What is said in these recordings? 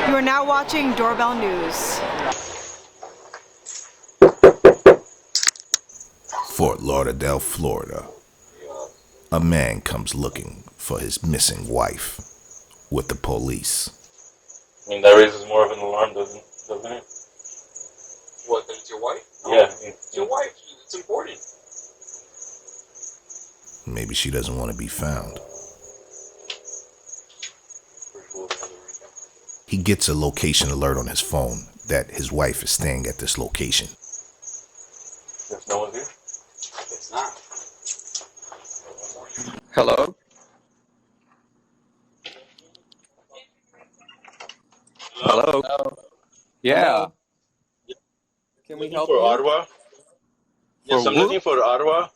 You are now watching Doorbell News. Fort Lauderdale, Florida. A man comes looking for his missing wife with the police. I mean, that raises more of an alarm, doesn't it? What, that it's your wife? Yeah. It's your wife. It's important. Maybe she doesn't want to be found. He gets a location alert on his phone that his wife is staying at this location. If no one's here? It's not. Hello? Hello? Yeah. Can we help For you? Ottawa? Yes, For I'm who? looking for Ottawa.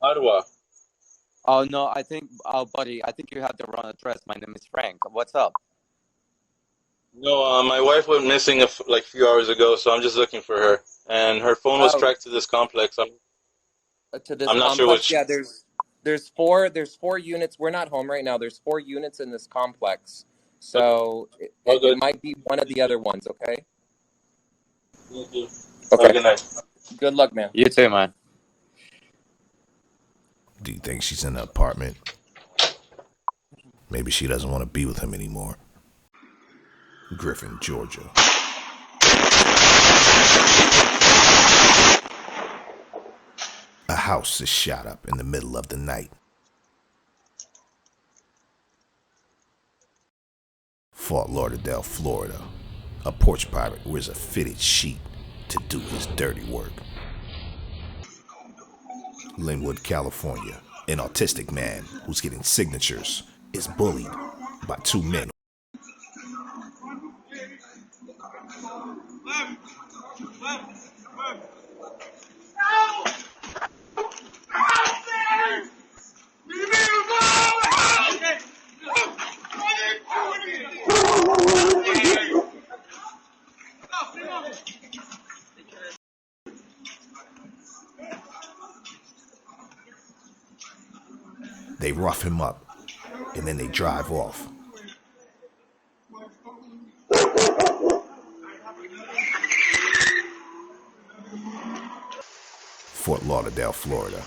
Ottawa. Oh, no, buddy, I think you have the wrong address. My name is Frank. What's up? No, my wife went missing like a few hours ago, so I'm just looking for her. And her phone was Oh, tracked to this complex. to this I'm not sure complex? which. Yeah, there's four units. We're not home right now. There's 4 units in this complex. So Oh, it good. might be one of the other ones, okay? Thank you. Have a Okay. good night. Good luck, man. You too, man. Do you think she's in the apartment? Maybe she doesn't want to be with him anymore. Griffin, Georgia. A house is shot up in the middle of the night. Fort Lauderdale, Florida. A porch pirate wears a fitted sheet to do his dirty work. Linwood, California. An autistic man who's getting signatures is bullied by 2 men. They rough him up, and then they drive off. Fort Lauderdale, Florida.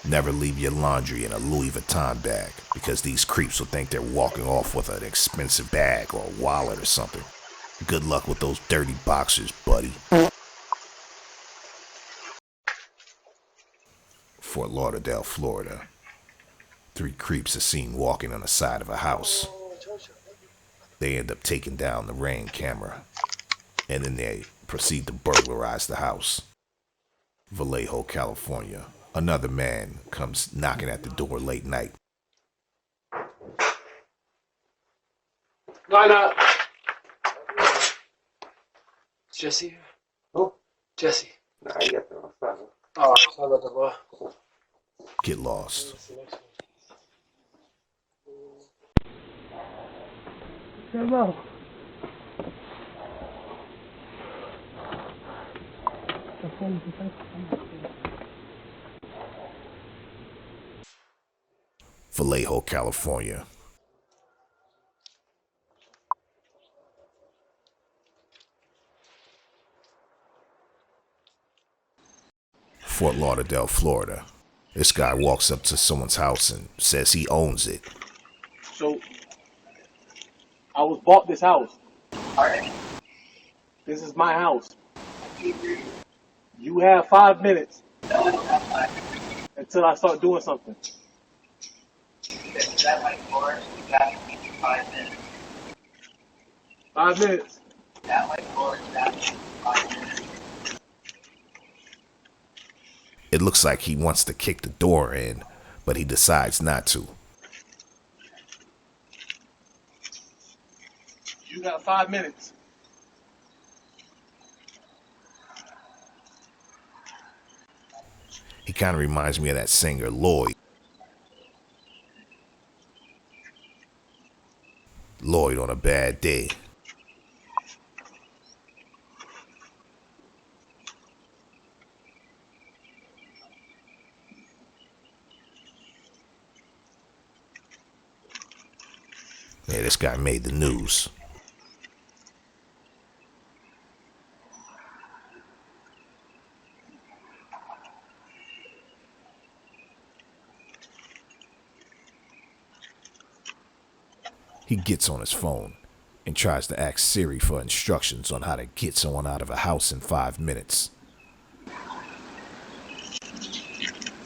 Never leave your laundry in a Louis Vuitton bag because these creeps will think they're walking off with an expensive bag or a wallet or something. Good luck with those dirty boxers, buddy. Fort Lauderdale, Florida. 3 creeps are seen walking on the side of a house. They end up taking down the Ring camera, and then they proceed to burglarize the house. Vallejo, California. Another man comes knocking at the door late night. Line up. Jesse? Who? Jesse. Nah, I get the Oh, sorry about the boy. Get lost. Hello. Vallejo, California. Fort Lauderdale, Florida. This guy walks up to someone's house and says he owns it. So, I was bought this house. This is my house. You have 5 minutes until I start doing something. Is that like Lawrence? We got 5 minutes. 5 minutes. That like Lawrence, that 5 minutes. It looks like he wants to kick the door in, but he decides not to. You got 5 minutes. He kind of reminds me of that singer, Lloyd. Lloyd on a bad day. Yeah, this guy made the news. He gets on his phone and tries to ask Siri for instructions on how to get someone out of a house in 5 minutes.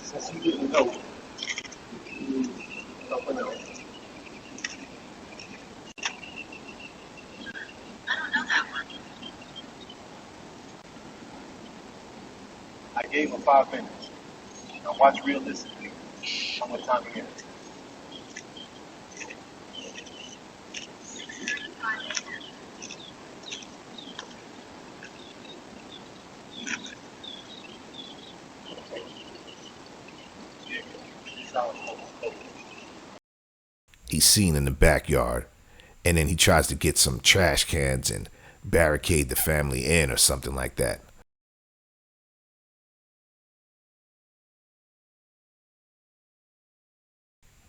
Since you didn't know, something else. I gave him 5 minutes. Now watch realistically how much time he has. He's seen in the backyard, and then he tries to get some trash cans and barricade the family in or something like that.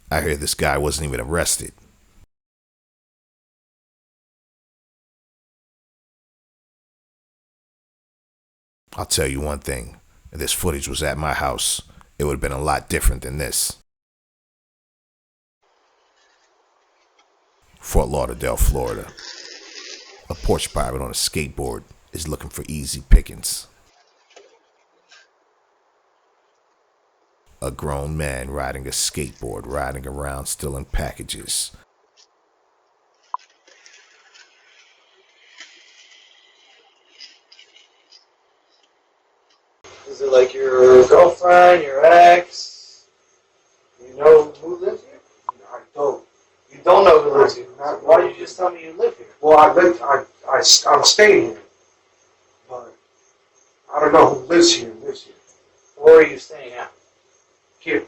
I hear this guy wasn't even arrested. I'll tell you one thing, if this footage was at my house, it would have been a lot different than this. Fort Lauderdale, Florida. A porch pirate on a skateboard is looking for easy pickings. A grown man riding a skateboard, riding around stealing packages. Is it like your girlfriend, your ex? You know who lives here? I don't. You don't know who lives here. Why did you just tell me you live here? Well, I'm staying here, but I don't know who lives here. Where are you staying at? Here.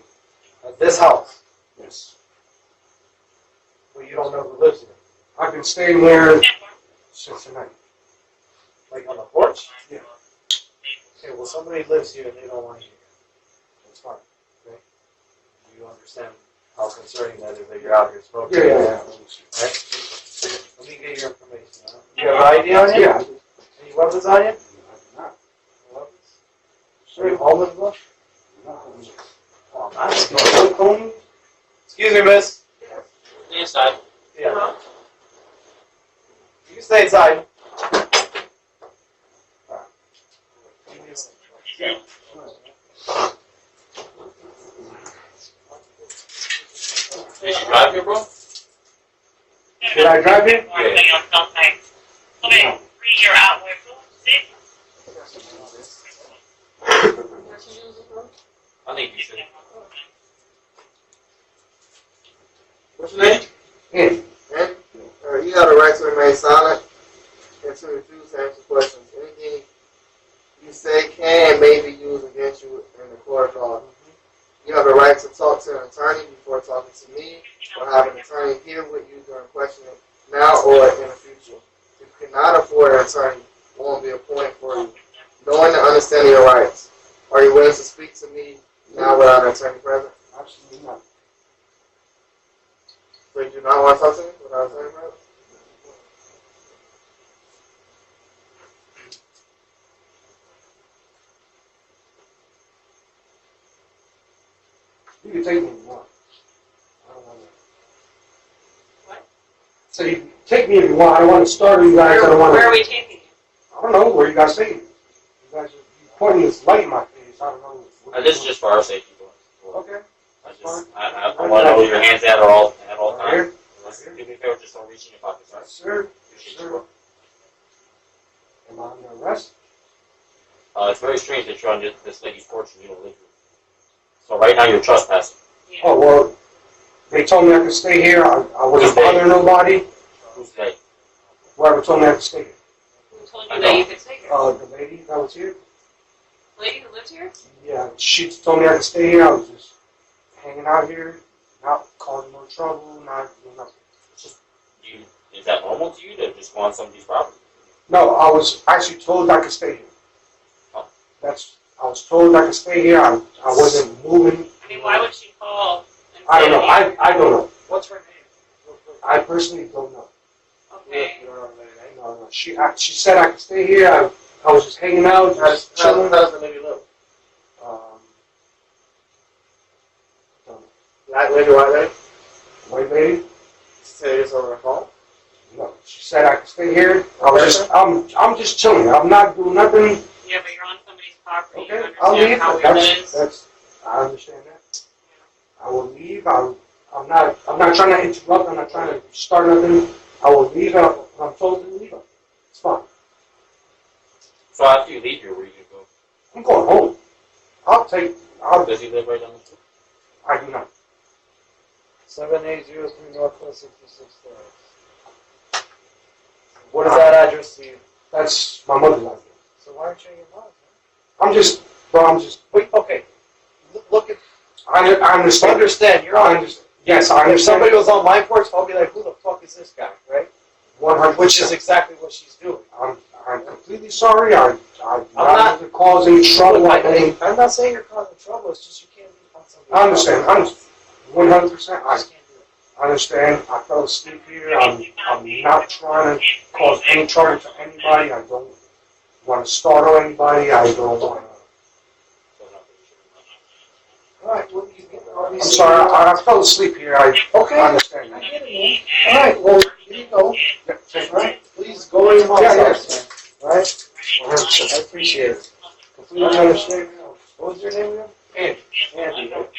At this house. Yes. Well, you don't know who lives here. I've been staying here since the night. Like on the porch? Yeah. Okay, well somebody lives here and they don't want you here. That's fine. Okay? Do you understand how concerning that is that you're out here smoking? Yeah. Right? Let me get your information. Huh? You have an ID on you? Yeah. Any weapons on you? No. Weapons? Are you homeless, bro? Oh, nice. Excuse me, miss. Stay inside. Yeah. You can stay inside. Give me a second. Did you drive here, bro? Did I drive here? Okay, read your outward I think you should. What's your name? Andy. You have the right to remain silent and to refuse to answer questions. Anything you say can and may be used against you in the court of law. You have the right to talk to an attorney before talking to me, or have an attorney here with you during questioning now or in the future. If you cannot afford an attorney, it won't be a point for you. Knowing and understanding your rights. Are you willing to speak to me now without an attorney present? Absolutely not. So you do not want to talk to me without an attorney present? You can take me if you want. I don't want to. What? So you can take me if you want. I don't want to startle you guys. I don't want to. Where are we taking you? I don't know where you guys taking me. You guys are pointing this light in my face. I don't know. This is just for our safety, bro. Okay. I want to know where your hands at all Right here. times. Do me a favor, just don't reach in your pockets, all right? Sir. Appreciate you, Sir. bro. Am I under arrest? It's very strange that you're on this lady's porch and you don't live here. So right now you're trespassing. Oh, well, they told me I could stay here. I wasn't Who's they? bothering nobody. Who's they? Whoever told me I could stay here. Who told you that you could stay here? The lady that was here. Lady who lives here? Yeah, she told me I could stay here. I was just hanging out here, not causing no trouble, not doing nothing. Is that normal to you to just go on somebody's property? No, I was actually told I could stay here. Oh. I was told I could stay here. I wasn't moving. I mean, why would she call? I don't know. I don't know. What's her name? I personally don't know. Okay. No. She said I could stay here. I was just hanging out, just chilling. How does the lady look? Don't know. Black lady, white lady? White lady? tell you this over the phone? No, she said I could stay here. I'm just chilling. I'm not doing nothing. Yeah, but you're on somebody's property. Okay, You I'll leave. understand how weird it is. I understand that. I will leave. I'm not trying to interrupt. I'm not trying to start nothing. I will leave. I'm told to leave. It's fine. So after you leave here, where are you gonna go? I'm going home. Does he live right down the street? I do not. 7803 Northwest 66 Terrace. What is that address to you? That's my mother's idea. So why aren't you in your mom? I'm just. Wait, okay. Look at. I understand. Understand. You're on. Yes, I If understand. somebody was on my porch, I'll be like, who the fuck is this guy, right? 100%. Which is exactly what she's doing. I'm completely sorry. I'm not- not causing trouble. I'm not saying you're causing trouble. It's just you can't be on somebody. I understand. I'm 100%. I just can't do it. I understand. I fell asleep here. I'm not trying to cause any trouble to anybody. I don't want to startle anybody. I don't want to. All right. Well, you get all I'm these. sorry. I fell asleep here. I Okay. understand I that. get it, man. All right. Well, here you go. All right. Please go to your mom's Yeah, house, man. All right. 100%. I appreciate it. Completely understand. What was your name again? Andy. Andy, right?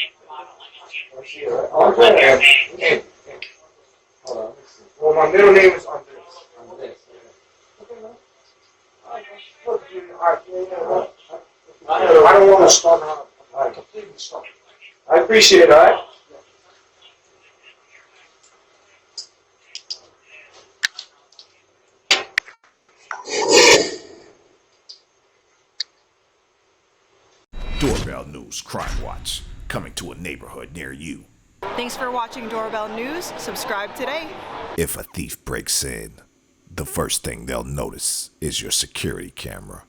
I see it, right? Oh, good. Andy. Hold on. Let me see. Well, my middle name is Andres. Andres, okay. Look, dude, I don't want to start out. I completely start. I appreciate it, all right? Doorbell News Crime Watch, coming to a neighborhood near you. Thanks for watching Doorbell News. Subscribe today. If a thief breaks in, the first thing they'll notice is your security camera.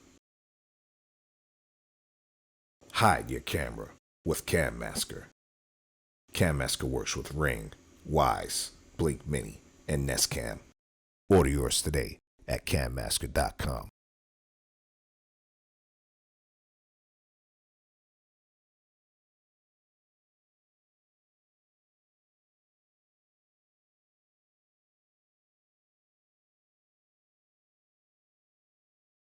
Hide your camera with Cam Masker. Cam Masker works with Ring, Wise, Blink Mini, and Nest Cam. Order yours today at cammasker.com.